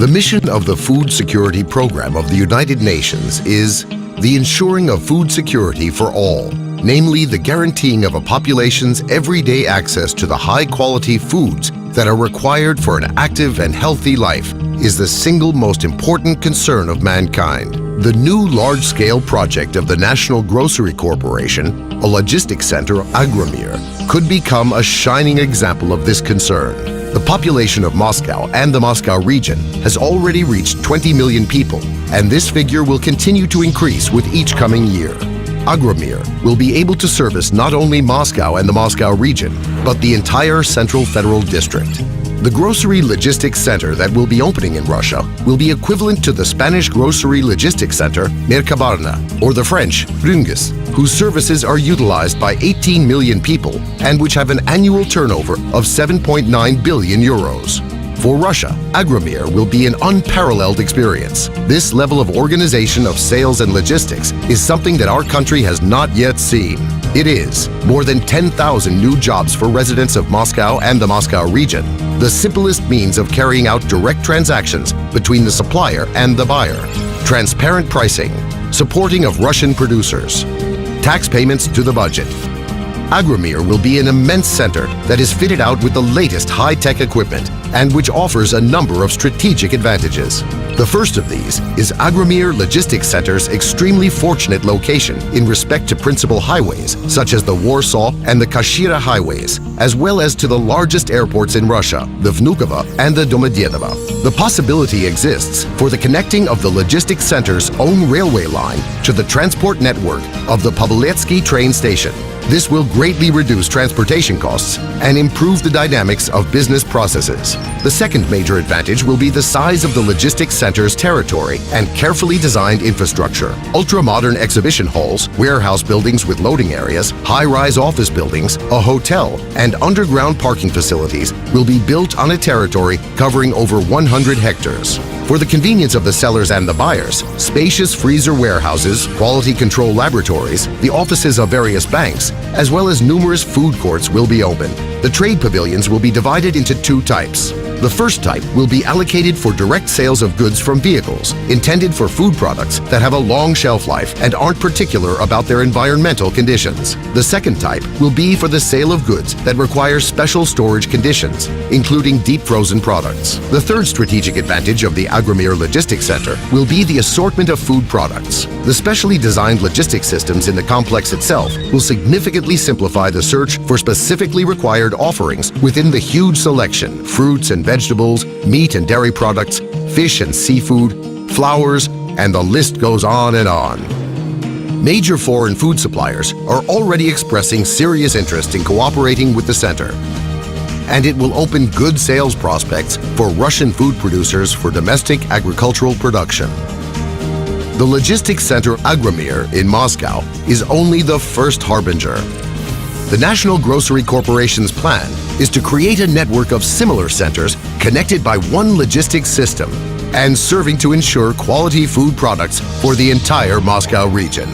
The mission of the Food Security Program of the United Nations is the ensuring of food security for all, namely the guaranteeing of a population's everyday access to the high-quality foods that are required for an active and healthy life is the single most important concern of mankind. The new large-scale project of the National Grocery Corporation, a logistics center, agromir, could become a shining example of this concern. The population of Moscow and the Moscow region has already reached 20 million people, and this figure will continue to increase with each coming year. Agromir will be able to service not only Moscow and the Moscow region, but the entire Central Federal District. The grocery logistics center that will be opening in Russia will be equivalent to the Spanish grocery logistics center agromir4eng, or the French agromir4eng, whose services are utilized by 18 million people and which have an annual turnover of 7.9 billion euros. For Russia, Agromir will be an unparalleled experience. This level of organization of sales and logistics is something that our country has not yet seen. It is more than 10,000 new jobs for residents of Moscow and the Moscow region, the simplest means of carrying out direct transactions between the supplier and the buyer, transparent pricing, supporting of Russian producers, tax payments to the budget. Agromir will be an immense center that is fitted out with the latest high-tech equipment and which offers a number of strategic advantages. The first of these is Agromir Logistics Center's extremely fortunate location in respect to principal highways such as the Warsaw and the Kashira highways, as well as to the largest airports in Russia, the Vnukovo and the Domodedovo. The possibility exists for the connecting of the logistics center's own railway line to the transport network of the Pavletsky train station. This will greatly reduce transportation costs and improve the dynamics of business processes. The second major advantage will be the size of the logistics center's territory and carefully designed infrastructure. Ultra-modern exhibition halls, warehouse buildings with loading areas, high-rise office buildings, a hotel, and underground parking facilities will be built on a territory covering over 100 hectares. For the convenience of the sellers and the buyers, spacious freezer warehouses, quality control laboratories, the offices of various banks, as well as numerous food courts will be opened. The trade pavilions will be divided into two types. The first type will be allocated for direct sales of goods from vehicles, intended for food products that have a long shelf life and aren't particular about their environmental conditions. The second type will be for the sale of goods that require special storage conditions, including deep frozen products. The third strategic advantage of the Agromir Logistics Center will be the assortment of food products. The specially designed logistics systems in the complex itself will significantly simplify the search for specifically required offerings within the huge selection: fruits and vegetables, meat and dairy products, fish and seafood, flowers, and the list goes on and on. Major foreign food suppliers are already expressing serious interest in cooperating with the center, and it will open good sales prospects for Russian food producers for domestic agricultural production. The logistics center Agromir in Moscow is only the first harbinger. The National Grocery Corporation's plan is to create a network of similar centers connected by one logistics system and serving to ensure quality food products for the entire Moscow region.